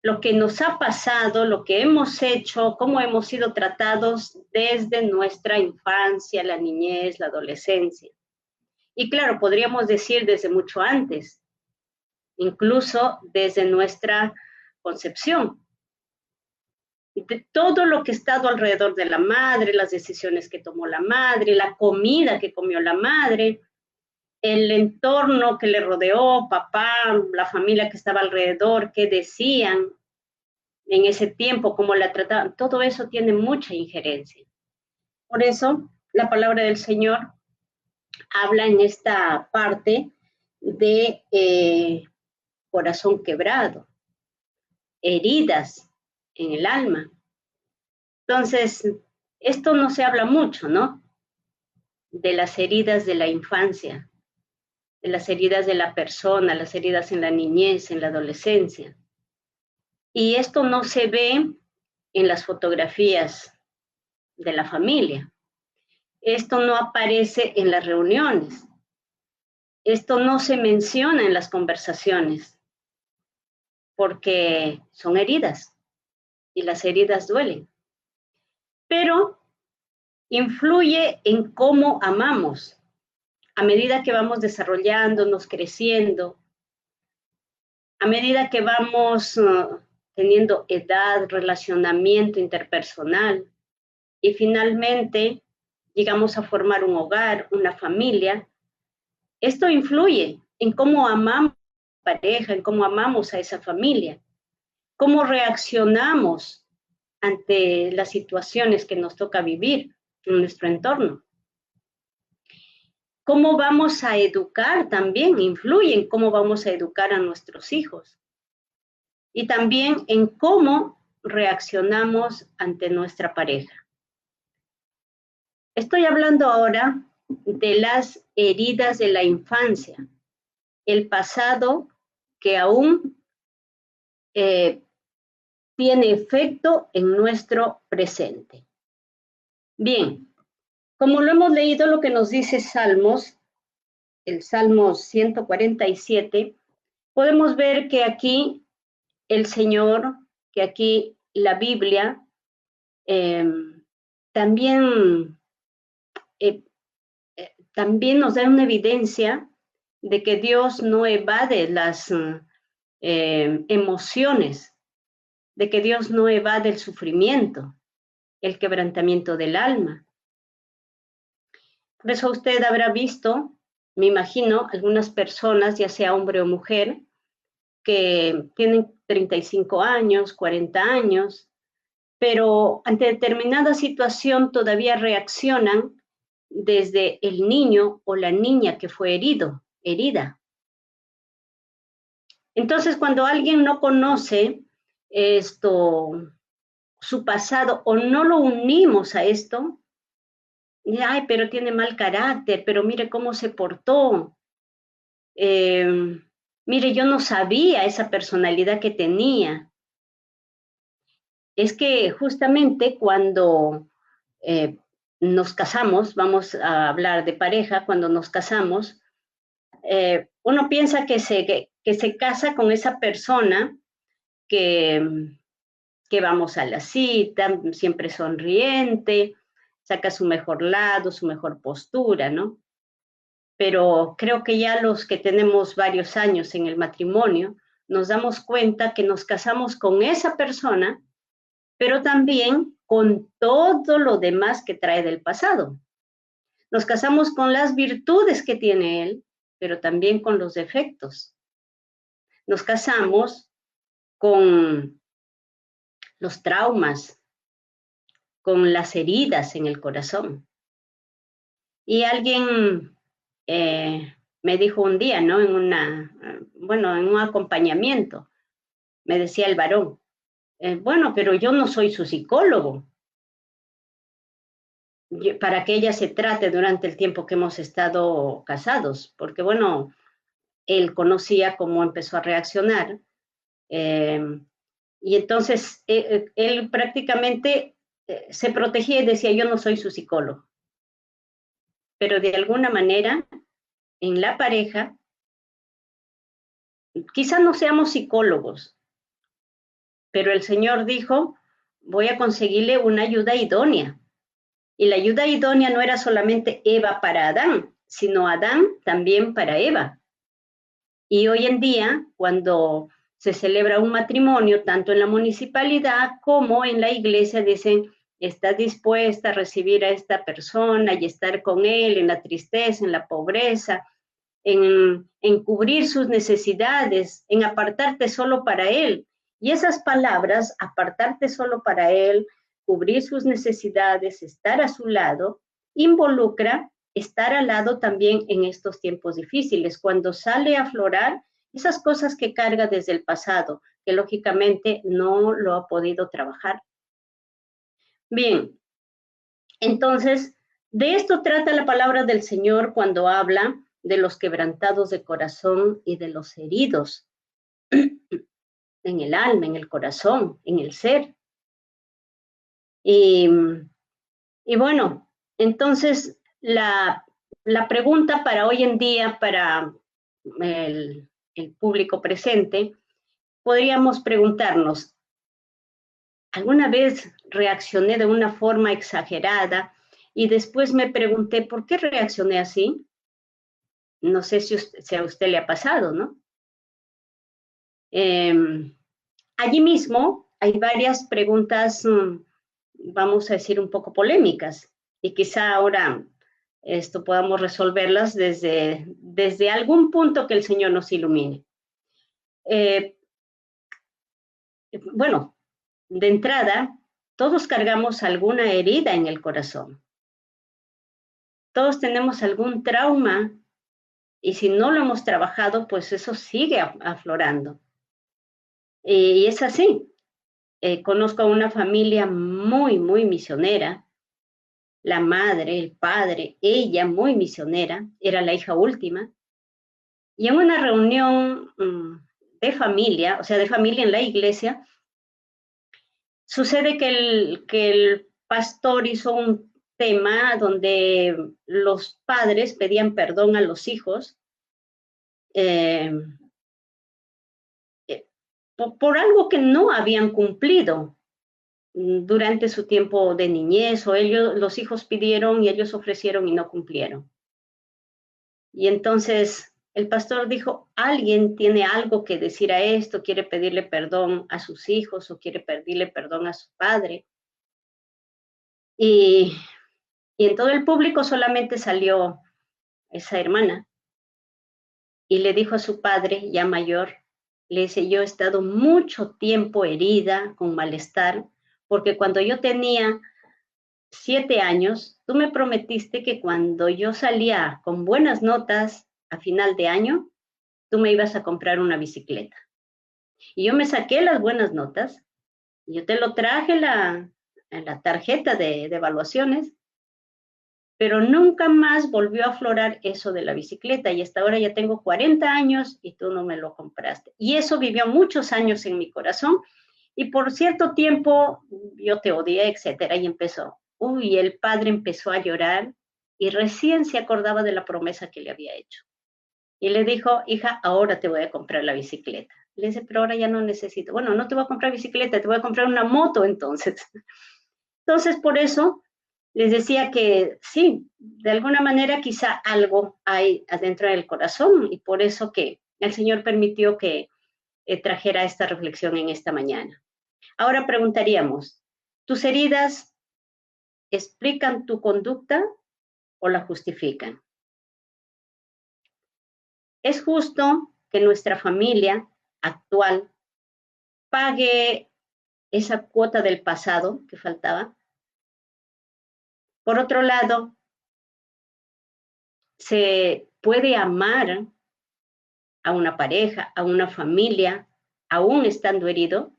lo que nos ha pasado, lo que hemos hecho, cómo hemos sido tratados desde nuestra infancia, la niñez, la adolescencia. Y claro, podríamos decir desde mucho antes, incluso desde nuestra concepción. De todo lo que ha estado alrededor de la madre, las decisiones que tomó la madre, la comida que comió la madre, el entorno que le rodeó, papá, la familia que estaba alrededor, qué decían en ese tiempo, cómo la trataban, todo eso tiene mucha injerencia. Por eso, la palabra del Señor habla en esta parte de corazón quebrado, heridas en el alma. Entonces, esto no se habla mucho, ¿no? De las heridas de la infancia, de las heridas de la persona, las heridas en la niñez, en la adolescencia. Y esto no se ve en las fotografías de la familia. Esto no aparece en las reuniones. Esto no se menciona en las conversaciones, porque son heridas y las heridas duelen. Pero influye en cómo amamos. A medida que vamos desarrollándonos, creciendo, a medida que vamos teniendo edad, relacionamiento interpersonal y finalmente llegamos a formar un hogar, una familia, esto influye en cómo amamos a la pareja, en cómo amamos a esa familia, cómo reaccionamos ante las situaciones que nos toca vivir en nuestro entorno. Cómo vamos a educar también influye en cómo vamos a educar a nuestros hijos y también en cómo reaccionamos ante nuestra pareja. Estoy hablando ahora de las heridas de la infancia, el pasado que aún tiene efecto en nuestro presente. Bien, como lo hemos leído, lo que nos dice Salmos, el Salmo 147, podemos ver que aquí el Señor, que aquí la Biblia también, también nos da una evidencia de que Dios no evade las emociones, de que Dios no evade el sufrimiento, el quebrantamiento del alma. Por eso usted habrá visto, me imagino, algunas personas, ya sea hombre o mujer, que tienen 35 años, 40 años, pero ante determinada situación todavía reaccionan desde el niño o la niña que fue herida. Entonces, cuando alguien no conoce su pasado o no lo unimos a esto, ay, pero tiene mal carácter, pero mire cómo se portó. Mire, yo no sabía esa personalidad que tenía. Es que justamente cuando nos casamos, vamos a hablar de pareja, cuando nos casamos, uno piensa que se casa con esa persona que, que vamos a la cita, siempre sonriente, saca su mejor lado, su mejor postura, ¿no? Pero creo que ya los que tenemos varios años en el matrimonio, nos damos cuenta que nos casamos con esa persona, pero también con todo lo demás que trae del pasado. Nos casamos con las virtudes que tiene él, pero también con los defectos. Nos casamos con los traumas, con las heridas en el corazón. Y alguien me dijo un día, ¿no? En un acompañamiento, me decía el varón, bueno, pero yo no soy su psicólogo, para que ella se trate durante el tiempo que hemos estado casados, porque bueno, él conocía cómo empezó a reaccionar, eh, y entonces él prácticamente se protegía y decía, yo no soy su psicólogo, pero de alguna manera en la pareja, quizás no seamos psicólogos, pero el Señor dijo, voy a conseguirle una ayuda idónea. Y la ayuda idónea no era solamente Eva para Adán, sino Adán también para Eva. Y hoy en día, cuando se celebra un matrimonio, tanto en la municipalidad como en la iglesia, dicen, ¿estás dispuesta a recibir a esta persona y estar con él en la tristeza, en la pobreza, en cubrir sus necesidades, en apartarte solo para él? Y esas palabras, apartarte solo para él, cubrir sus necesidades, estar a su lado, involucra estar al lado también en estos tiempos difíciles, cuando sale a aflorar esas cosas que carga desde el pasado, que lógicamente no lo ha podido trabajar. Bien, entonces, de esto trata la palabra del Señor cuando habla de los quebrantados de corazón y de los heridos en el alma, en el corazón, en el ser. Y, y bueno, entonces la pregunta para hoy en día, para el público presente, podríamos preguntarnos, ¿alguna vez reaccioné de una forma exagerada y después me pregunté por qué reaccioné así? No sé si a usted le ha pasado, ¿no? Allí mismo hay varias preguntas, vamos a decir, un poco polémicas, y quizá ahora esto podamos resolverlas desde algún punto que el Señor nos ilumine. Bueno, de entrada, todos cargamos alguna herida en el corazón. Todos tenemos algún trauma y si no lo hemos trabajado, pues eso sigue aflorando. Y es así. Conozco a una familia muy misionera, la madre, el padre, ella muy misionera, era la hija última, y en una reunión de familia, o sea, de familia en la iglesia, sucede que el pastor hizo un tema donde los padres pedían perdón a los hijos eh, por algo que no habían cumplido durante su tiempo de niñez, o ellos, los hijos pidieron y ellos ofrecieron y no cumplieron. Y entonces el pastor dijo, alguien tiene algo que decir a esto, quiere pedirle perdón a sus hijos o quiere pedirle perdón a su padre. Y, y en todo el público solamente salió esa hermana y le dijo a su padre, ya mayor, le dice, yo he estado mucho tiempo herida, con malestar, porque cuando yo tenía 7 años, tú me prometiste que cuando yo salía con buenas notas a final de año, tú me ibas a comprar una bicicleta. Y yo me saqué las buenas notas, y yo te lo traje en la tarjeta de evaluaciones, pero nunca más volvió a aflorar eso de la bicicleta y hasta ahora ya tengo 40 años y tú no me lo compraste. Y eso vivió muchos años en mi corazón y por cierto tiempo yo te odié, etcétera, y empezó. Uy, el padre empezó a llorar y recién se acordaba de la promesa que le había hecho. Y le dijo, hija, ahora te voy a comprar la bicicleta. Le dice, pero ahora ya no necesito. Bueno, no te voy a comprar bicicleta, te voy a comprar una moto entonces. Entonces, por eso les decía que sí, de alguna manera quizá algo hay adentro del corazón y por eso que el Señor permitió que trajera esta reflexión en esta mañana. Ahora preguntaríamos, ¿tus heridas explican tu conducta o la justifican? ¿Es justo que nuestra familia actual pague esa cuota del pasado que faltaba? Por otro lado, ¿se puede amar a una pareja, a una familia, aún estando herido?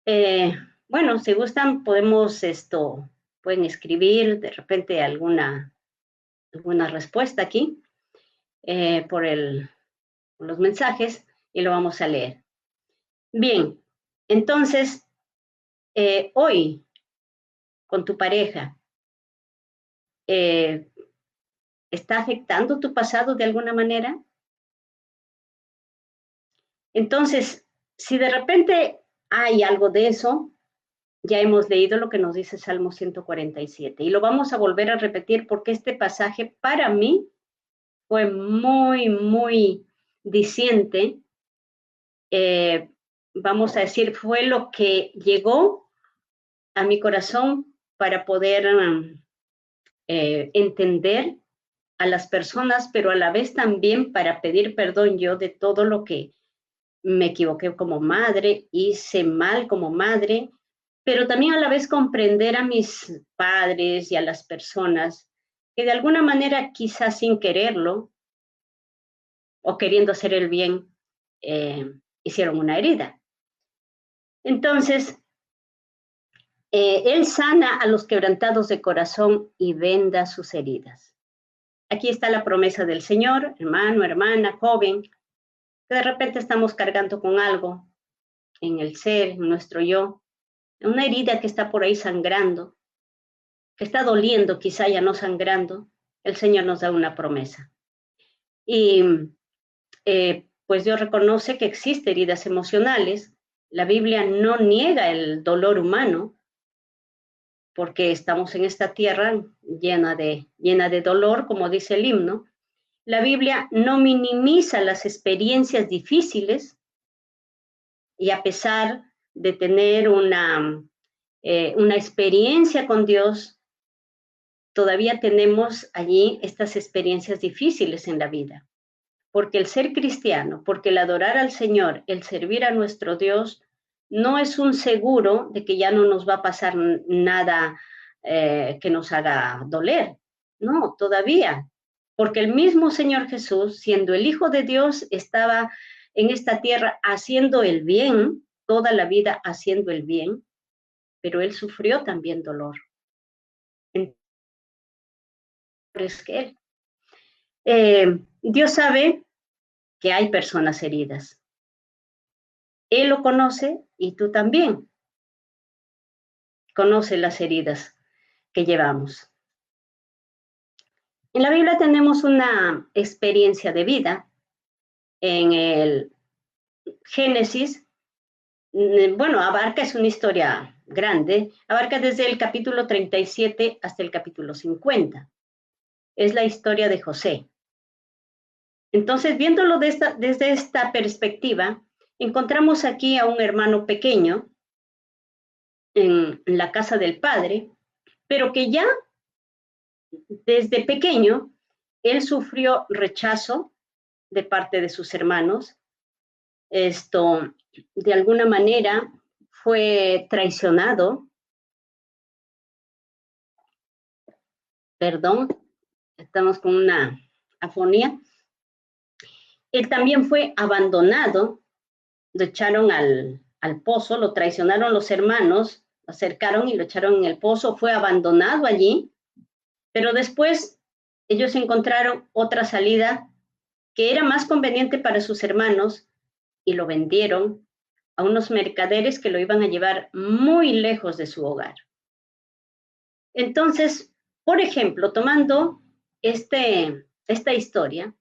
Eh, bueno, si gustan, pueden escribir de repente alguna respuesta aquí por los mensajes y lo vamos a leer. Bien, entonces, hoy con tu pareja, ¿está afectando tu pasado de alguna manera? Entonces, Si de repente hay algo de eso, ya hemos leído lo que nos dice Salmo 147 y lo vamos a volver a repetir porque este pasaje para mí fue muy, muy diciente. Vamos a decir, fue lo que llegó a mi corazón para poder entender a las personas, pero a la vez también para pedir perdón yo de todo lo que me equivoqué como madre, hice mal como madre, pero también a la vez comprender a mis padres y a las personas que de alguna manera, quizás sin quererlo o queriendo hacer el bien, hicieron una herida. Entonces, Él sana a los quebrantados de corazón y venda sus heridas. Aquí está la promesa del Señor, hermano, hermana, joven, que de repente estamos cargando con algo en el ser, en nuestro yo, una herida que está por ahí sangrando, que está doliendo, quizá ya no sangrando. El Señor nos da una promesa. Y pues Dios reconoce que existen heridas emocionales. La Biblia no niega el dolor humano, porque estamos en esta tierra llena de dolor, como dice el himno. La Biblia no minimiza las experiencias difíciles y a pesar de tener una experiencia con Dios, todavía tenemos allí estas experiencias difíciles en la vida. Porque el ser cristiano, porque el adorar al Señor, el servir a nuestro Dios, no es un seguro de que ya no nos va a pasar nada que nos haga doler. No, todavía. Porque el mismo Señor Jesús, siendo el Hijo de Dios, estaba en esta tierra haciendo el bien, toda la vida haciendo el bien, pero Él sufrió también dolor. Es que Dios sabe que hay personas heridas. Él lo conoce y tú también conoces las heridas que llevamos. En la Biblia tenemos una experiencia de vida. En el Génesis, bueno, abarca, es una historia grande, abarca desde el capítulo 37 hasta el capítulo 50. Es la historia de José. Entonces, viéndolo desde esta perspectiva, encontramos aquí a un hermano pequeño en la casa del padre, pero que ya desde pequeño él sufrió rechazo de parte de sus hermanos. Esto, de alguna manera, fue traicionado. Perdón, estamos con una afonía. Él también fue abandonado, lo echaron al pozo, lo traicionaron los hermanos, lo acercaron y lo echaron en el pozo, fue abandonado allí, pero después ellos encontraron otra salida que era más conveniente para sus hermanos y lo vendieron a unos mercaderes que lo iban a llevar muy lejos de su hogar. Entonces, por ejemplo, tomando esta historia,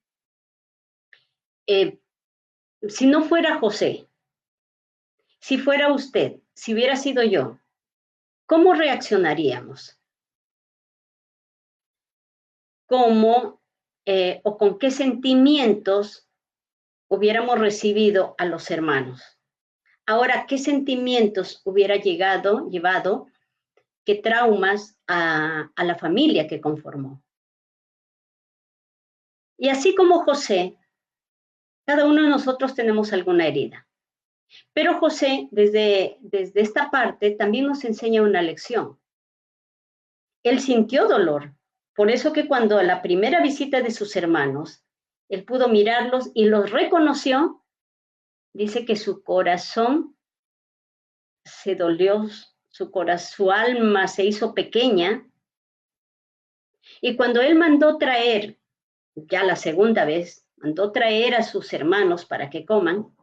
si no fuera José, si fuera usted, si hubiera sido yo, ¿cómo reaccionaríamos? ¿Cómo o con qué sentimientos hubiéramos recibido a los hermanos? Ahora, ¿qué sentimientos hubiera llevado, qué traumas a la familia que conformó? Y así como José, cada uno de nosotros tenemos alguna herida. Pero José, desde esta parte, también nos enseña una lección. Él sintió dolor. Por eso que cuando a la primera visita de sus hermanos, él pudo mirarlos y los reconoció, dice que su corazón se dolió, su alma se hizo pequeña. Y cuando él mandó traer, ya la segunda vez, mandó traer a sus hermanos para que coman,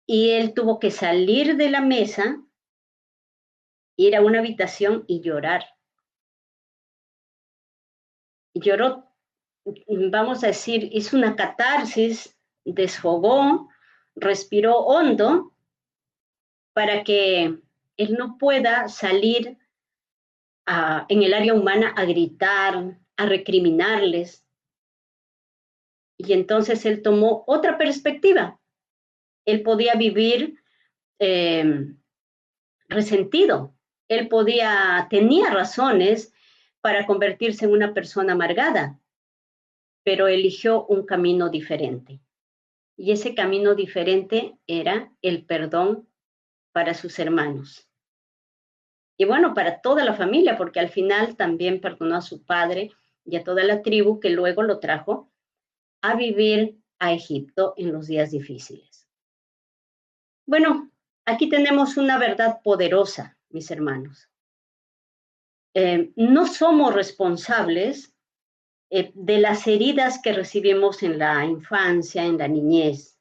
y él tuvo que salir de la mesa, ir a una habitación y llorar. Lloró, vamos a decir, hizo una catarsis, desfogó, respiró hondo para que él no pueda salir en el área humana a gritar, a recriminarles. Y entonces él tomó otra perspectiva. Él podía vivir resentido. Él tenía razones para convertirse en una persona amargada, pero eligió un camino diferente. Y ese camino diferente era el perdón para sus hermanos. Y bueno, para toda la familia, porque al final también perdonó a su padre y a toda la tribu que luego lo trajo a vivir a Egipto en los días difíciles. Bueno, aquí tenemos una verdad poderosa, mis hermanos. No somos responsables de las heridas que recibimos en la infancia, en la niñez.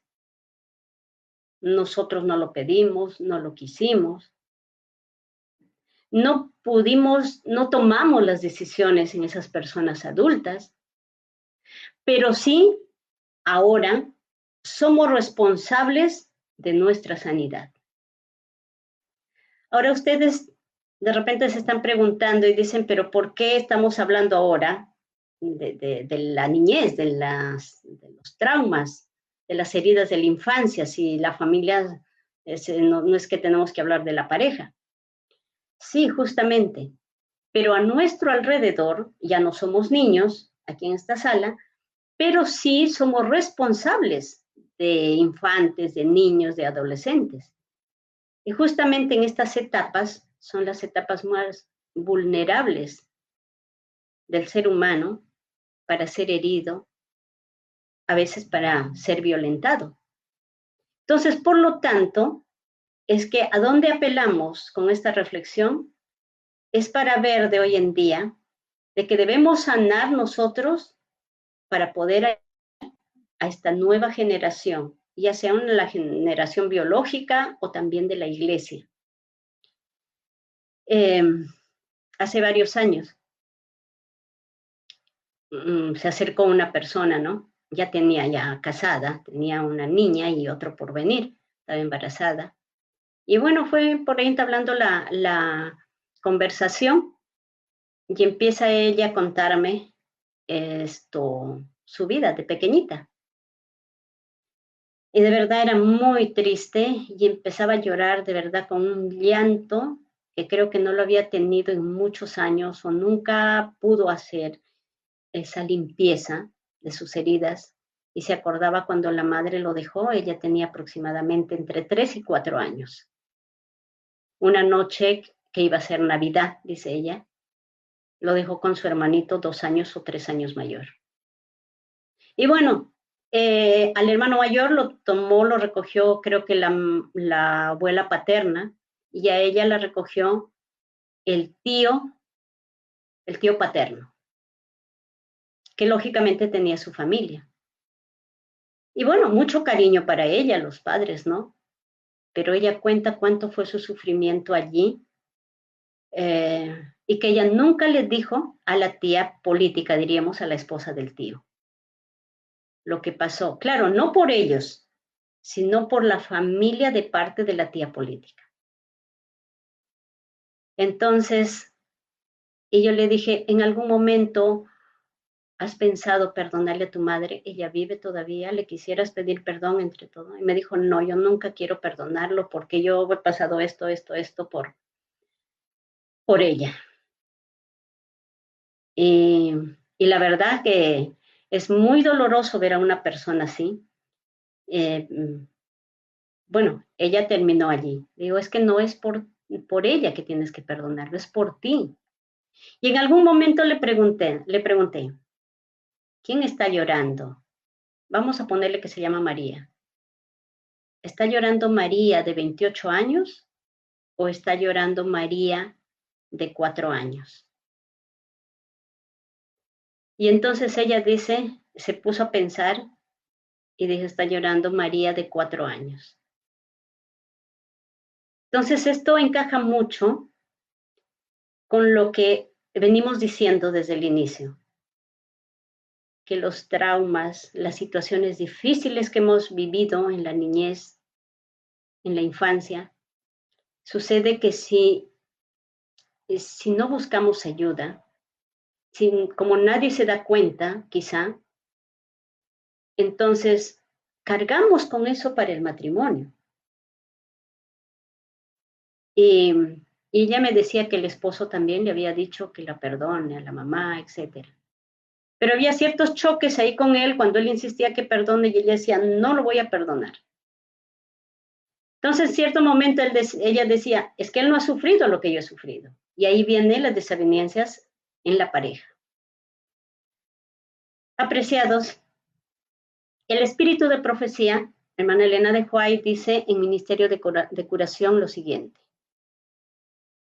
Nosotros no lo pedimos, no lo quisimos. No pudimos, no tomamos las decisiones en esas personas adultas, pero sí, ahora somos responsables de nuestra sanidad. Ahora ustedes de repente se están preguntando y dicen, pero ¿por qué estamos hablando ahora de la niñez, de los traumas, de las heridas de la infancia, si la familia no es que tenemos que hablar de la pareja? Sí, justamente, pero a nuestro alrededor ya no somos niños aquí en esta sala, pero sí somos responsables de infantes, de niños, de adolescentes. Y justamente en estas etapas son las etapas más vulnerables del ser humano para ser herido, a veces para ser violentado. Entonces, por lo tanto, es que a dónde apelamos con esta reflexión es para ver de hoy en día de que debemos sanar nosotros para poder a esta nueva generación, ya sea la generación biológica o también de la iglesia. Hace varios años se acercó una persona, ¿no? Ya casada, tenía una niña y otro por venir, estaba embarazada. Y bueno, fue por ahí entablando la conversación y empieza ella a contarme su vida de pequeñita. Y de verdad era muy triste y empezaba a llorar de verdad con un llanto que creo que no lo había tenido en muchos años o nunca pudo hacer esa limpieza de sus heridas y se acordaba cuando la madre lo dejó, ella tenía aproximadamente entre 3 y 4 años. Una noche que iba a ser Navidad, dice ella, lo dejó con su hermanito 2 años o 3 años mayor. Y bueno, al hermano mayor lo tomó, lo recogió, creo que la abuela paterna, y a ella la recogió el tío paterno, que lógicamente tenía su familia. Y bueno, mucho cariño para ella, los padres, ¿no? Pero ella cuenta cuánto fue su sufrimiento allí y que ella nunca le dijo a la tía política, diríamos, a la esposa del tío, lo que pasó. Claro, no por ellos, sino por la familia de parte de la tía política. Entonces, y yo le dije, ¿en algún momento has pensado perdonarle a tu madre? Ella vive todavía, ¿le quisieras pedir perdón entre todo? Y me dijo, no, yo nunca quiero perdonarlo porque yo he pasado esto por ella. Y la verdad que es muy doloroso ver a una persona así. Bueno, ella terminó allí. Digo, es que no es por ella que tienes que perdonarlo, es por ti. Y en algún momento le pregunté, ¿quién está llorando? Vamos a ponerle que se llama María. ¿Está llorando María de 28 años o está llorando María de 4 años? Y entonces ella se puso a pensar y dijo, está llorando María de 4 años. Entonces esto encaja mucho con lo que venimos diciendo desde el inicio, que los traumas, las situaciones difíciles que hemos vivido en la niñez, en la infancia, sucede que si no buscamos ayuda, como nadie se da cuenta, quizá, entonces cargamos con eso para el matrimonio. Y ella me decía que el esposo también le había dicho que la perdone a la mamá, etc. Pero había ciertos choques ahí con él cuando él insistía que perdone y ella decía, no lo voy a perdonar. Entonces, en cierto momento ella decía, es que él no ha sufrido lo que yo he sufrido. Y ahí vienen las desavenencias en la pareja. Apreciados, el espíritu de profecía, hermana Elena de White dice en Ministerio de Curación lo siguiente.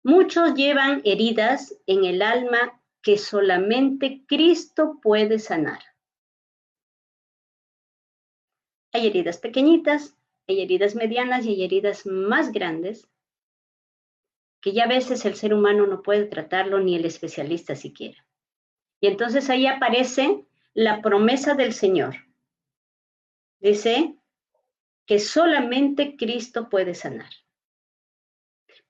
Muchos llevan heridas en el alma que solamente Cristo puede sanar. Hay heridas pequeñitas, hay heridas medianas y hay heridas más grandes que ya a veces el ser humano no puede tratarlo ni el especialista siquiera. Y entonces ahí aparece la promesa del Señor. Dice que solamente Cristo puede sanar.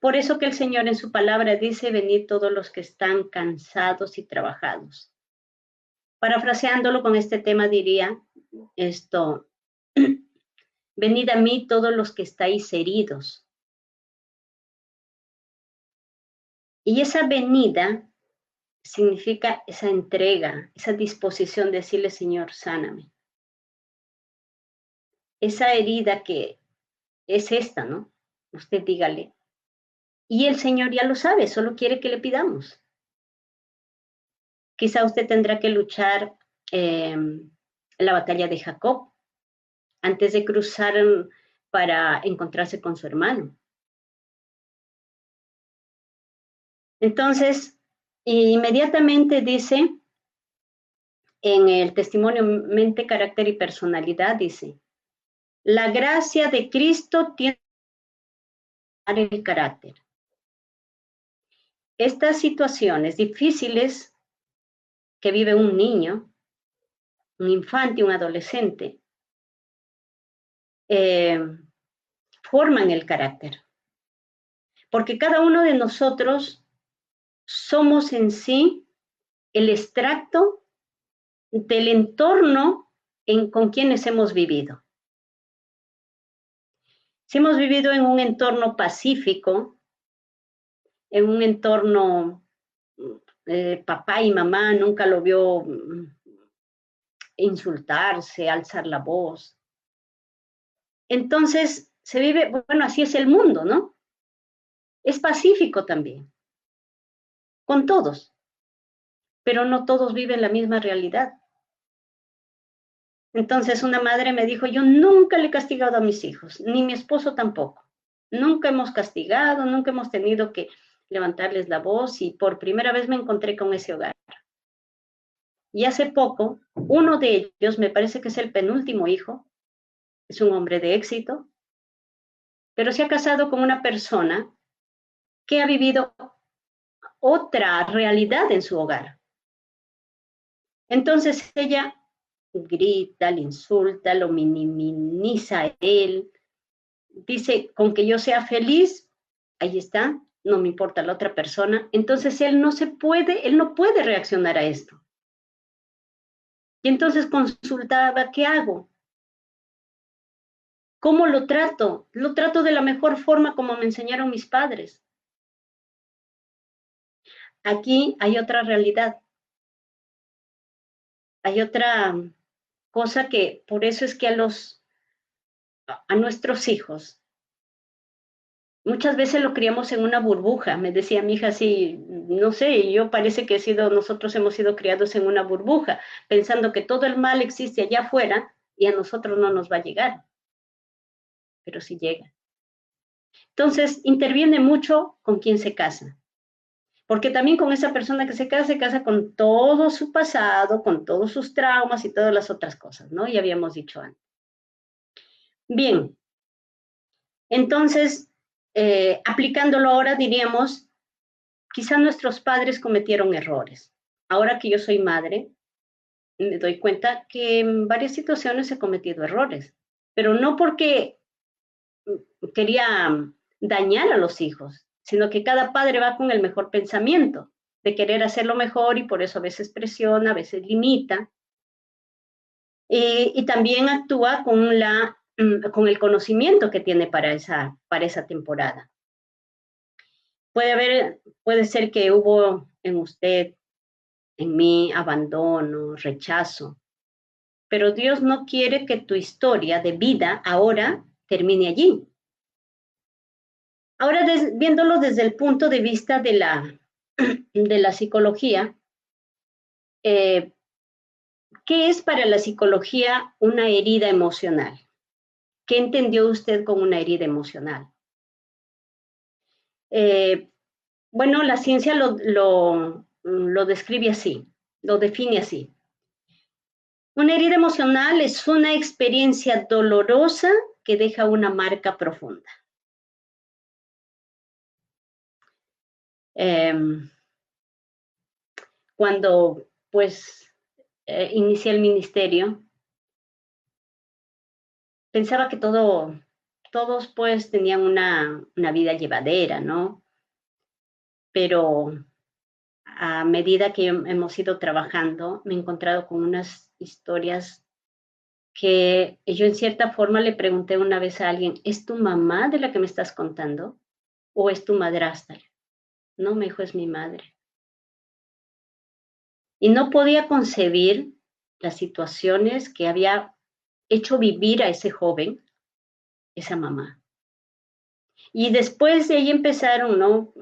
Por eso que el Señor en su palabra dice, venid todos los que están cansados y trabajados. Parafraseándolo con este tema diría esto, venid a mí todos los que estáis heridos. Y esa venida significa esa entrega, esa disposición de decirle, Señor, sáname. Esa herida que es esta, ¿no? Usted dígale. Y el Señor ya lo sabe, solo quiere que le pidamos. Quizá usted tendrá que luchar la batalla de Jacob antes de cruzar para encontrarse con su hermano. Entonces, inmediatamente dice, en el testimonio Mente, Carácter y Personalidad, dice, la gracia de Cristo tiene el carácter. Estas situaciones difíciles que vive un niño, un infante, un adolescente, forman el carácter. Porque cada uno de nosotros somos en sí el extracto del entorno con quienes hemos vivido. Si hemos vivido en un entorno pacífico, en un entorno, papá y mamá nunca lo vio insultarse, alzar la voz. Entonces se vive, bueno, así es el mundo, ¿no? Es pacífico también, con todos, pero no todos viven la misma realidad. Entonces una madre me dijo, yo nunca le he castigado a mis hijos, ni mi esposo tampoco. Nunca hemos castigado, nunca hemos tenido que levantarles la voz y por primera vez me encontré con ese hogar. Y hace poco, uno de ellos, me parece que es el penúltimo hijo, es un hombre de éxito, pero se ha casado con una persona que ha vivido otra realidad en su hogar. Entonces ella grita, le insulta, lo minimiza a él, dice, con que yo sea feliz, ahí está, no me importa la otra persona. Entonces él no puede reaccionar a esto. Y entonces consultaba, ¿qué hago? ¿Cómo lo trato? Lo trato de la mejor forma como me enseñaron mis padres. Aquí hay otra realidad. Hay otra cosa que por eso es que a nuestros hijos muchas veces lo criamos en una burbuja. Me decía mi hija, sí, no sé, yo parece que nosotros hemos sido criados en una burbuja, pensando que todo el mal existe allá afuera y a nosotros no nos va a llegar. Pero sí llega. Entonces, interviene mucho con quién se casa. Porque también con esa persona que se casa con todo su pasado, con todos sus traumas y todas las otras cosas, ¿no? Ya habíamos dicho antes. Bien, entonces, aplicándolo ahora diríamos, quizá nuestros padres cometieron errores. Ahora que yo soy madre, me doy cuenta que en varias situaciones he cometido errores, pero no porque quería dañar a los hijos, sino que cada padre va con el mejor pensamiento de querer hacerlo mejor y por eso a veces presiona, a veces limita y también actúa con el conocimiento que tiene para esa temporada. Puede ser que hubo en usted, en mí, abandono, rechazo, pero Dios no quiere que tu historia de vida ahora termine allí. Ahora, viéndolo desde el punto de vista de la psicología, ¿qué es para la psicología una herida emocional? ¿Qué entendió usted con una herida emocional? Bueno, la ciencia lo describe así, lo define así. Una herida emocional es una experiencia dolorosa que deja una marca profunda. Cuando pues inicié el ministerio, pensaba que todos pues tenían una vida llevadera, ¿no? Pero a medida que hemos ido trabajando, me he encontrado con unas historias que yo en cierta forma le pregunté una vez a alguien, ¿es tu mamá de la que me estás contando? ¿O es tu madrastra? No, me dijo, es mi madre. Y no podía concebir las situaciones que había hecho vivir a ese joven, esa mamá. Y después de ahí empezaron, ¿no?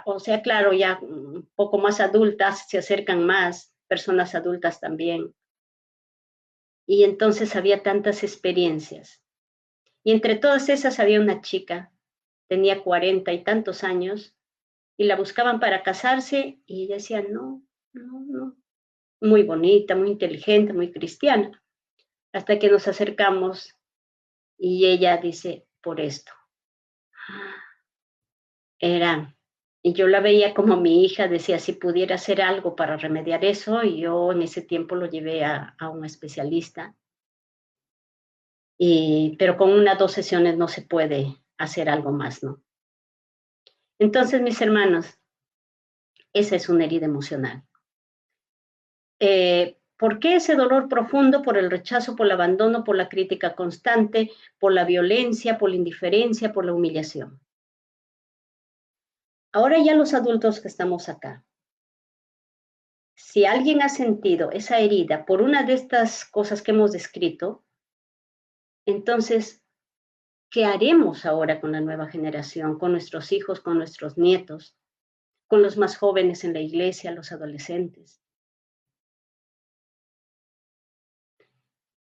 O sea, claro, ya un poco más adultas, se acercan más, personas adultas también. Y entonces había tantas experiencias. Y entre todas esas había una chica, tenía 40 y tantos años, y la buscaban para casarse, y ella decía, no, no, no. Muy bonita, muy inteligente, muy cristiana. Hasta que nos acercamos y ella dice, por esto. Era, y yo la veía como mi hija, decía, si pudiera hacer algo para remediar eso, y yo en ese tiempo lo llevé a un especialista, pero con 2 sesiones no se puede hacer algo más, ¿no? Entonces, mis hermanos, esa es una herida emocional. ¿Por qué ese dolor profundo? Por el rechazo, por el abandono, por la crítica constante, por la violencia, por la indiferencia, por la humillación. Ahora ya los adultos que estamos acá, si alguien ha sentido esa herida por una de estas cosas que hemos descrito, entonces, ¿qué haremos ahora con la nueva generación, con nuestros hijos, con nuestros nietos, con los más jóvenes en la iglesia, los adolescentes?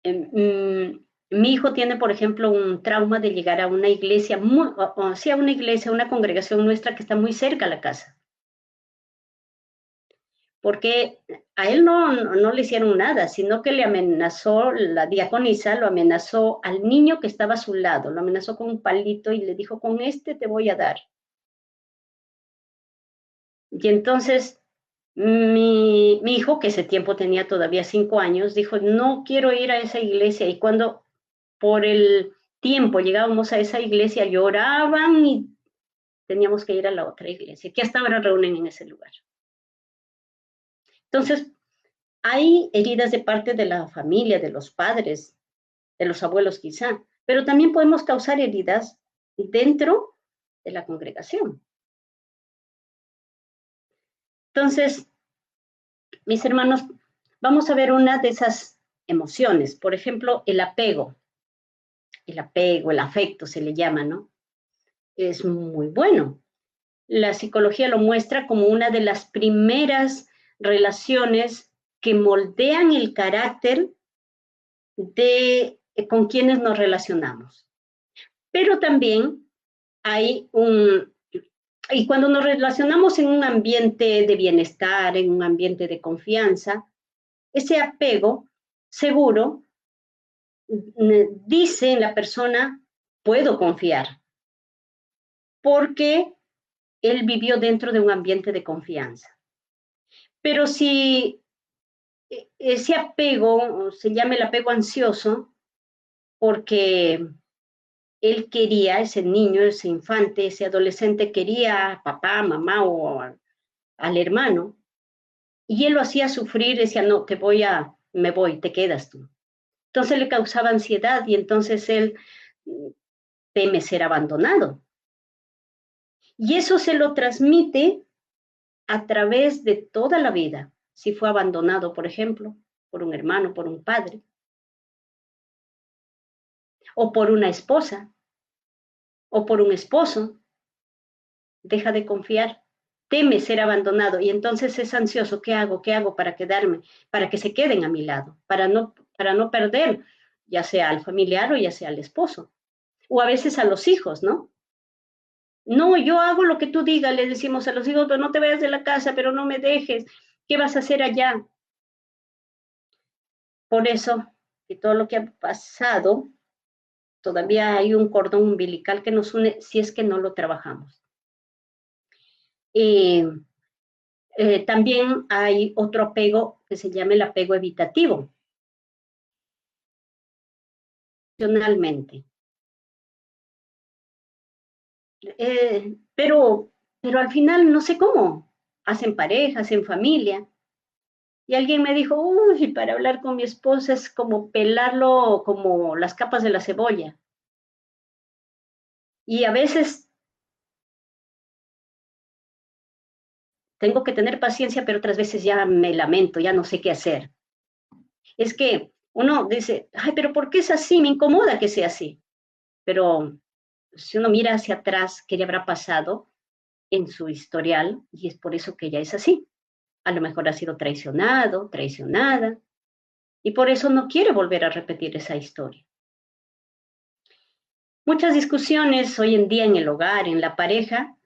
Mi hijo tiene, por ejemplo, un trauma de llegar a una iglesia, sí, a una iglesia, una congregación nuestra que está muy cerca a la casa. Porque a él no le hicieron nada, sino que le amenazó, la diaconisa lo amenazó al niño que estaba a su lado, lo amenazó con un palito y le dijo, con este te voy a dar. Y entonces mi hijo, que ese tiempo tenía todavía 5 años, dijo, no quiero ir a esa iglesia. Y cuando por el tiempo llegábamos a esa iglesia, lloraban y teníamos que ir a la otra iglesia, que hasta ahora reúnen en ese lugar. Entonces, hay heridas de parte de la familia, de los padres, de los abuelos quizá, pero también podemos causar heridas dentro de la congregación. Entonces, mis hermanos, vamos a ver una de esas emociones, por ejemplo, el apego, el afecto se le llama, ¿no? Es muy bueno. La psicología lo muestra como una de las primeras relaciones que moldean el carácter de con quienes nos relacionamos. Pero también hay y cuando nos relacionamos en un ambiente de bienestar, en un ambiente de confianza, ese apego seguro dice en la persona, puedo confiar, porque él vivió dentro de un ambiente de confianza. Pero si ese apego se llama el apego ansioso porque él quería, ese niño, ese infante, ese adolescente quería a papá, mamá o al hermano, y él lo hacía sufrir, decía, no, me voy, te quedas tú. Entonces le causaba ansiedad y entonces él teme ser abandonado. Y eso se lo transmite a través de toda la vida. Si fue abandonado, por ejemplo, por un hermano, por un padre, o por una esposa, o por un esposo, deja de confiar, teme ser abandonado y entonces es ansioso. ¿Qué hago? ¿Qué hago para quedarme? Para que se queden a mi lado, para no perder, ya sea al familiar o ya sea al esposo, o a veces a los hijos, ¿no? No, yo hago lo que tú digas, le decimos a los hijos, pero no te vayas de la casa, pero no me dejes, ¿qué vas a hacer allá? Por eso, y todo lo que ha pasado, todavía hay un cordón umbilical que nos une si es que no lo trabajamos. Eh, también hay otro apego que se llama el apego evitativo, emocionalmente. Pero al final no sé cómo, hacen pareja, hacen familia. Y alguien me dijo, uy, para hablar con mi esposa es como pelarlo como las capas de la cebolla. Y a veces tengo que tener paciencia, pero otras veces ya me lamento, ya no sé qué hacer. Es que uno dice, ay, pero ¿por qué es así? Me incomoda que sea así. Pero si uno mira hacia atrás, ¿qué le habrá pasado en su historial? Y es por eso que ella es así. A lo mejor ha sido traicionado, traicionada, y por eso no quiere volver a repetir esa historia. Muchas discusiones hoy en día en el hogar, en la pareja,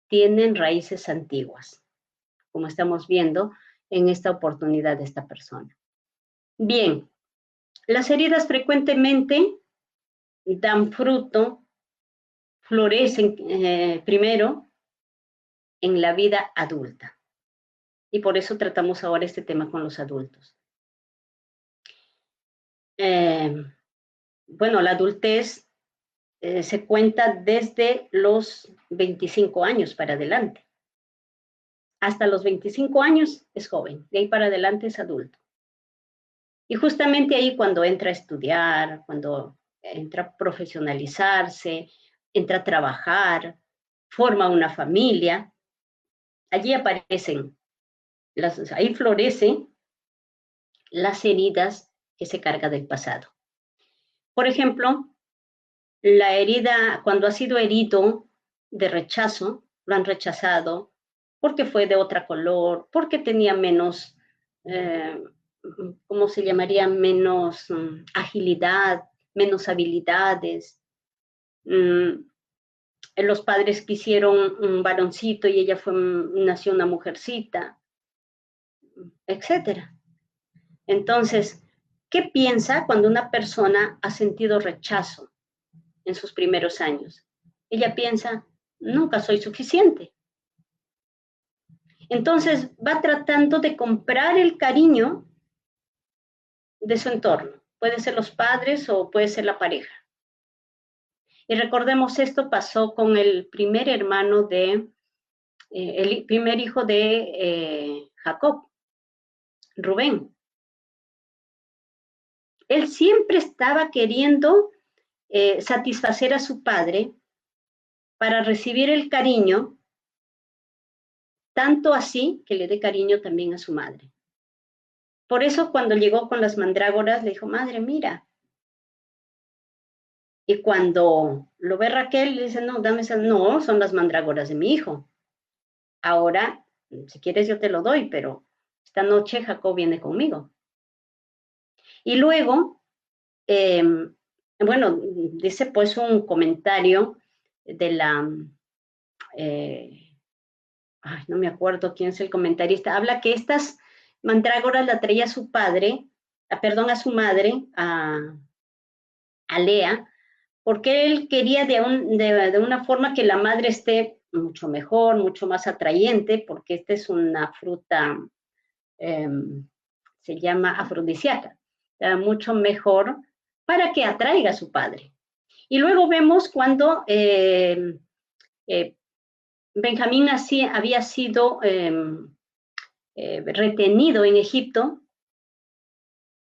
tienen raíces antiguas, como estamos viendo en esta oportunidad de esta persona. Bien, las heridas frecuentemente dan fruto, florecen primero en la vida adulta. Y por eso tratamos ahora este tema con los adultos. Eh, bueno, la adultez se cuenta desde los 25 años para adelante. Hasta los 25 años es joven, de ahí para adelante es adulto. Y justamente ahí cuando entra a estudiar, cuando entra a profesionalizarse, entra a trabajar, forma una familia, allí aparecen, ahí florecen las heridas que se carga del pasado. Por ejemplo, la herida, cuando ha sido herido de rechazo, lo han rechazado porque fue de otra color, porque tenía menos, ¿cómo se llamaría? Menos agilidad, menos habilidades. Los padres quisieron un varoncito y ella nació una mujercita, etcétera. Entonces, ¿qué piensa cuando una persona ha sentido rechazo en sus primeros años? Ella piensa, nunca soy suficiente. Entonces va tratando de comprar el cariño de su entorno. Puede ser los padres o puede ser la pareja. Y recordemos, esto pasó con el primer hermano el primer hijo de Jacob, Rubén. Él siempre estaba queriendo satisfacer a su padre para recibir el cariño, tanto así que le dé cariño también a su madre. Por eso cuando llegó con las mandrágoras, le dijo, madre, mira. Y cuando lo ve Raquel, le dice, no, dame esas, no, son las mandrágoras de mi hijo. Ahora, si quieres yo te lo doy, pero esta noche Jacob viene conmigo. Y luego, bueno, dice pues un comentario de no me acuerdo quién es el comentarista, habla que estas mandrágoras la traía su padre, perdón, a su madre, a Lea, porque él quería de una forma que la madre esté mucho mejor, mucho más atrayente, porque esta es una fruta se llama afrodisíaca, mucho mejor para que atraiga a su padre. Y luego vemos cuando Benjamín había sido retenido en Egipto.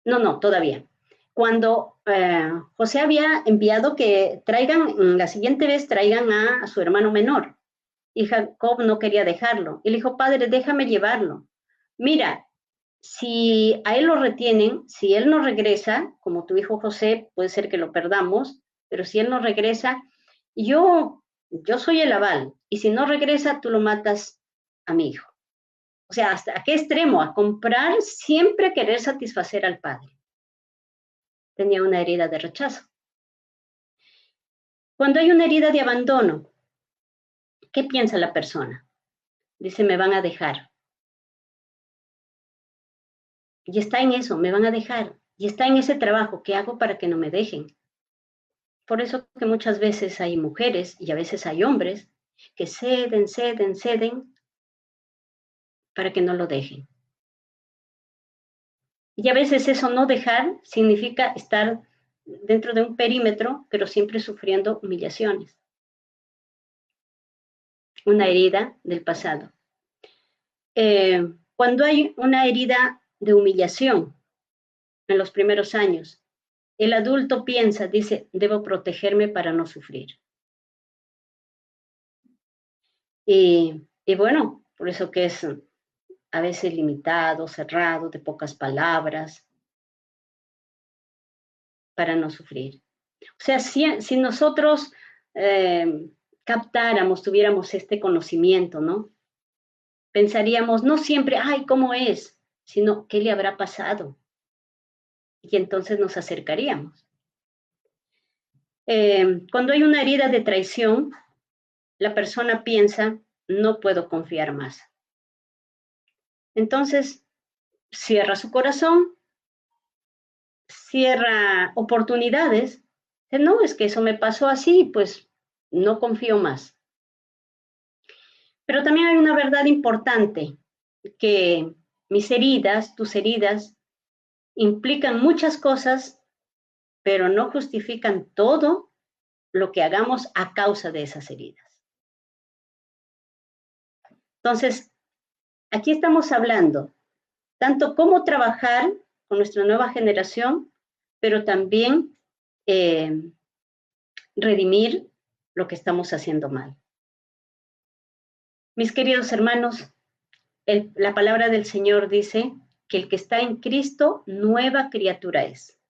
No, todavía. Cuando José había enviado que traigan, la siguiente vez traigan a su hermano menor. Y Jacob no quería dejarlo. Y le dijo, padre, déjame llevarlo. Mira, si a él lo retienen, si él no regresa, como tu hijo José, puede ser que lo perdamos, pero si él no regresa, yo soy el aval. Y si no regresa, tú lo matas a mi hijo. O sea, ¿hasta qué extremo? A comprar, siempre querer satisfacer al padre. Tenía una herida de rechazo. Cuando hay una herida de abandono, ¿qué piensa la persona? Dice, me van a dejar. Y está en eso, me van a dejar. Y está en ese trabajo, ¿qué hago para que no me dejen? Por eso que muchas veces hay mujeres y a veces hay hombres que ceden para que no lo dejen. Y a veces eso no dejar significa estar dentro de un perímetro, pero siempre sufriendo humillaciones. Una herida del pasado. Cuando hay una herida de humillación en los primeros años, el adulto piensa, dice, debo protegerme para no sufrir. Y bueno, por eso que es a veces limitado, cerrado, de pocas palabras, para no sufrir. O sea, si nosotros captáramos, tuviéramos este conocimiento, ¿no? Pensaríamos, no siempre, ay, ¿cómo es? Sino, ¿qué le habrá pasado? Y entonces nos acercaríamos. Cuando hay una herida de traición, la persona piensa, no puedo confiar más. Entonces, cierra su corazón, cierra oportunidades. No, es que eso me pasó así, pues no confío más. Pero también hay una verdad importante, que mis heridas, tus heridas, implican muchas cosas, pero no justifican todo lo que hagamos a causa de esas heridas. Entonces, aquí estamos hablando tanto cómo trabajar con nuestra nueva generación, pero también redimir lo que estamos haciendo mal. Mis queridos hermanos, la palabra del Señor dice que el que está en Cristo, nueva criatura es.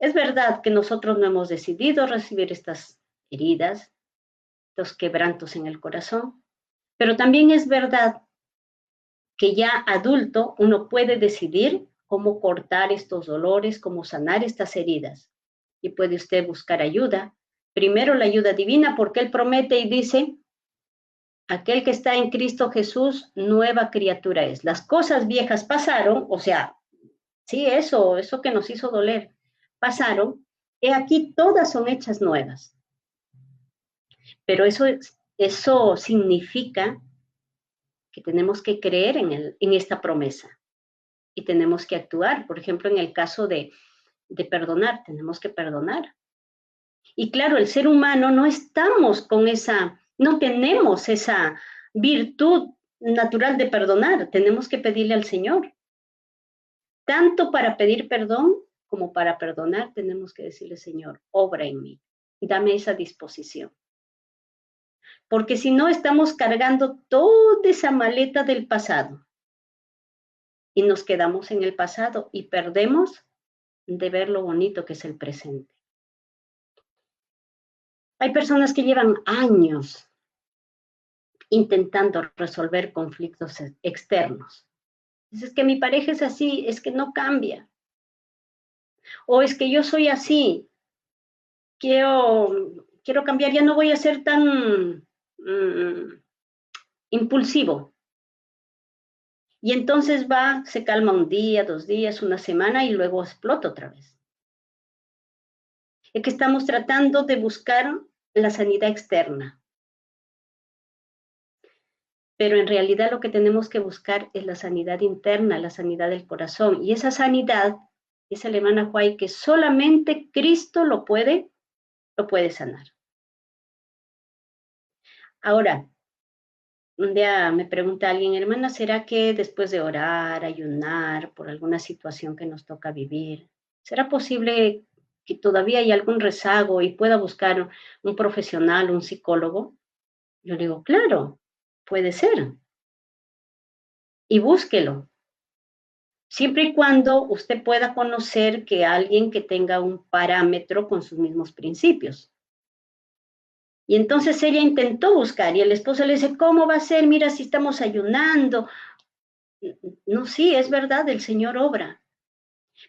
Es verdad que nosotros no hemos decidido recibir estas heridas, estos quebrantos en el corazón, pero también es verdad que ya adulto uno puede decidir cómo cortar estos dolores, cómo sanar estas heridas. Y puede usted buscar ayuda. Primero la ayuda divina, porque Él promete y dice, aquel que está en Cristo Jesús, nueva criatura es. Las cosas viejas pasaron, o sea, sí, eso que nos hizo doler, pasaron. He aquí, todas son hechas nuevas. Pero eso significa que tenemos que creer en esta promesa y tenemos que actuar. Por ejemplo, en el caso de perdonar, tenemos que perdonar. Y claro, el ser humano no tenemos esa virtud natural de perdonar, tenemos que pedirle al Señor. Tanto para pedir perdón como para perdonar, tenemos que decirle, Señor, obra en mí, dame esa disposición. Porque si no, estamos cargando toda esa maleta del pasado y nos quedamos en el pasado y perdemos de ver lo bonito que es el presente. Hay personas que llevan años intentando resolver conflictos externos. Es que mi pareja es así, es que no cambia. O es que yo soy así, quiero cambiar, ya no voy a ser tan impulsivo. Y entonces se calma un día, 2 días, una semana y luego explota otra vez. Es que estamos tratando de buscar la sanidad externa. pero en realidad lo que tenemos que buscar es la sanidad interna, la sanidad del corazón. Y esa sanidad, dice la hermana Huay, que solamente Cristo lo puede sanar. Ahora, un día me pregunta alguien, hermana, ¿será que después de orar, ayunar por alguna situación que nos toca vivir, será posible que todavía hay algún rezago y pueda buscar un profesional, un psicólogo? Yo digo, claro, puede ser. Y búsquelo. Siempre y cuando usted pueda conocer que alguien que tenga un parámetro con sus mismos principios. Y entonces ella intentó buscar y el esposo le dice, ¿cómo va a ser? Mira, si estamos ayunando. No, sí, es verdad, el Señor obra.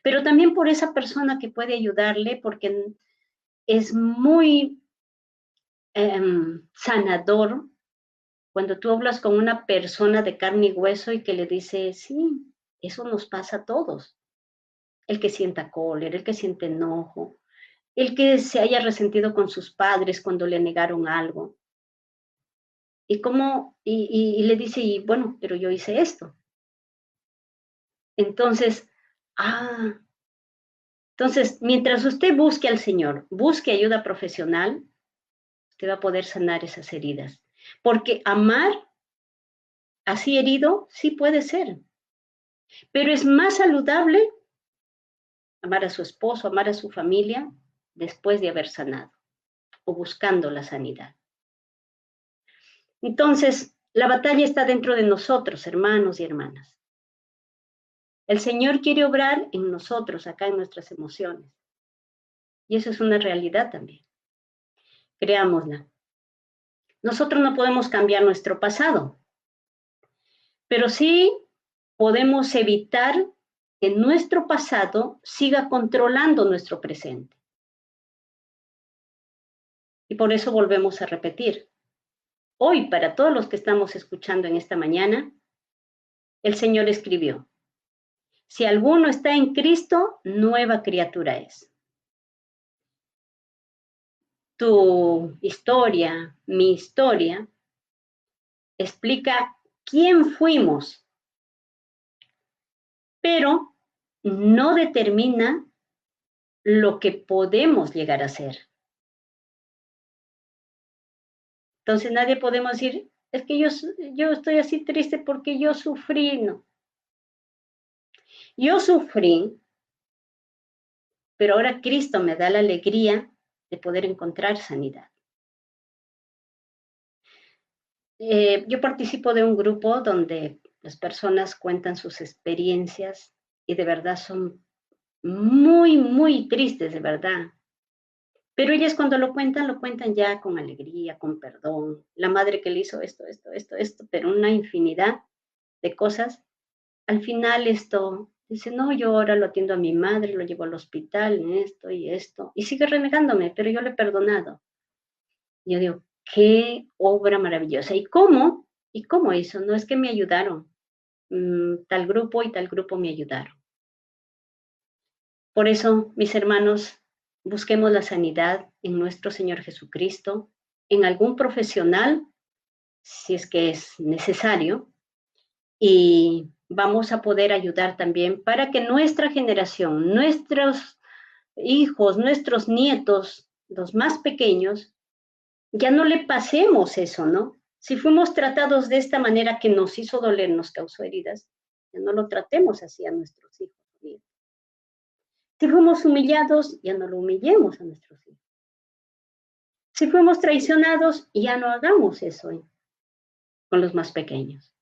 Pero también por esa persona que puede ayudarle, porque es muy sanador cuando tú hablas con una persona de carne y hueso y que le dice, sí, eso nos pasa a todos. El que sienta cólera, el que siente enojo, el que se haya resentido con sus padres cuando le negaron algo. Y le dice, y bueno, pero yo hice esto. Entonces, entonces, mientras usted busque al Señor, busque ayuda profesional, usted va a poder sanar esas heridas. Porque amar así herido, sí puede ser, pero es más saludable amar a su esposo, amar a su familia después de haber sanado o buscando la sanidad. Entonces, la batalla está dentro de nosotros, hermanos y hermanas. El Señor quiere obrar en nosotros, acá en nuestras emociones. Y eso es una realidad también. Creámosla. Nosotros no podemos cambiar nuestro pasado, pero sí podemos evitar que nuestro pasado siga controlando nuestro presente. Y por eso volvemos a repetir. Hoy, para todos los que estamos escuchando en esta mañana, el Señor escribió, si alguno está en Cristo, nueva criatura es. Tu historia, mi historia, explica quién fuimos, pero no determina lo que podemos llegar a ser. Entonces nadie podemos decir, es que yo estoy así triste porque yo sufrí, no. Yo sufrí, pero ahora Cristo me da la alegría de poder encontrar sanidad. Yo participo de un grupo donde las personas cuentan sus experiencias y de verdad son muy, muy tristes, de verdad. Pero ellas cuando lo cuentan ya con alegría, con perdón. La madre que le hizo esto, pero una infinidad de cosas. Al final esto, dice, no, yo ahora lo atiendo a mi madre, lo llevo al hospital, en esto y esto. Y sigue renegándome, pero yo le he perdonado. Y yo digo, qué obra maravillosa. ¿Y cómo? ¿Y cómo hizo? No es que me ayudaron. Tal grupo y tal grupo me ayudaron. Por eso, mis hermanos, busquemos la sanidad en nuestro Señor Jesucristo, en algún profesional, si es que es necesario, y vamos a poder ayudar también para que nuestra generación, nuestros hijos, nuestros nietos, los más pequeños, ya no le pasemos eso, ¿no? Si fuimos tratados de esta manera que nos hizo doler, nos causó heridas, ya no lo tratemos así a nuestros hijos. Si fuimos humillados, ya no lo humillemos a nuestros hijos. Si fuimos traicionados, ya no hagamos eso con los más pequeños.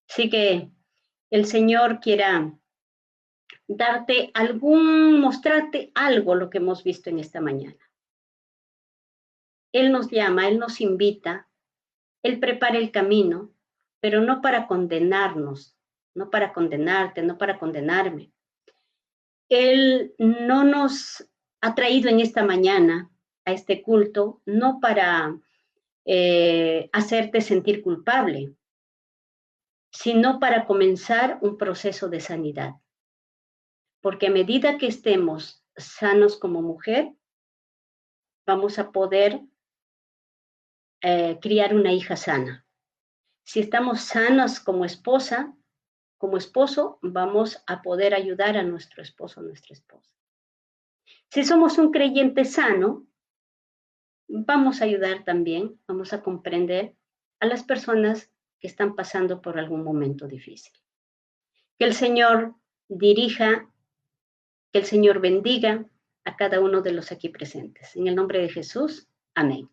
Así que el Señor quiera mostrarte algo, lo que hemos visto en esta mañana. Él nos llama, Él nos invita, Él prepara el camino, pero no para condenarnos, no para condenarte, no para condenarme. Él no nos ha traído en esta mañana a este culto, no para hacerte sentir culpable, sino para comenzar un proceso de sanidad. Porque a medida que estemos sanos como mujer, vamos a poder criar una hija sana. Si estamos sanos como esposa, como esposo, vamos a poder ayudar a nuestro esposo o nuestra esposa. Si somos un creyente sano, vamos a ayudar también, vamos a comprender a las personas que están pasando por algún momento difícil. Que el Señor dirija, que el Señor bendiga a cada uno de los aquí presentes. En el nombre de Jesús, amén.